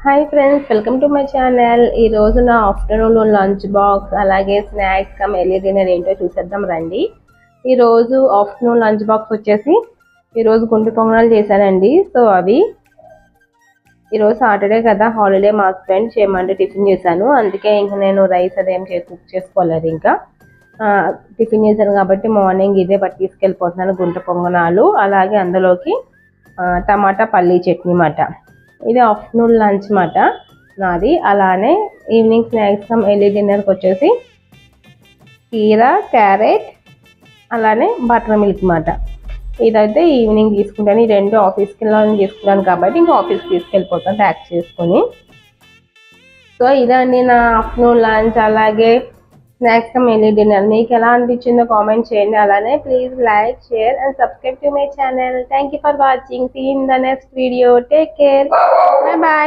Hi friends, welcome to my channel. ఈరోజు నా afternoon lunch box అలాగే స్నాక్స్ కమ్ ఎర్లీ డిన్నర్ ఏంటో చూసేద్దాం రండి. ఈరోజు ఆఫ్టర్నూన్ లంచ్ బాక్స్ వచ్చేసి ఈరోజు గుంటె పొంగనాలు చేశానండి. సో అవి ఈరోజు సాటర్డే కదా, హాలిడే మా హస్బెండ్ చేయమంటే టిఫిన్ చేశాను. అందుకే ఇంకా నేను రైస్ అదేం కుక్ చేసుకోలేదు. ఇంకా టిఫిన్ చేశాను కాబట్టి మార్నింగ్ ఇదే బట్టి తీసుకెళ్ళిపోతున్నాను గుంటె పొంగనాలు. అలాగే అందులోకి టమాటా పల్లీ చట్నీ మాట. ఇది ఆఫ్టర్నూన్ లంచ్ మాట నాది. అలానే ఈవినింగ్ స్నాక్స్ ఎర్లీ డిన్నర్కి వచ్చేసి కీరా, క్యారెట్, అలానే బటర్ మిల్క్ మాట. ఇదైతే ఈవినింగ్ తీసుకుంటాను. ఈ రెండు ఆఫీస్కి వెళ్ళాలని తీసుకున్నాను కాబట్టి ఇంకా ఆఫీస్కి తీసుకెళ్ళిపోతాను ప్యాక్ చేసుకొని. సో ఇదండి నా ఆఫ్టర్నూన్ లంచ్ అలాగే స్నాక్స్ ఎర్లీ డిన్నర్. మీకు ఎలా అనిపించిందో కామెంట్ చేయండి. అలానే please like, share and subscribe to my channel. Thank you for watching. See in the next video. Take care. Bye bye.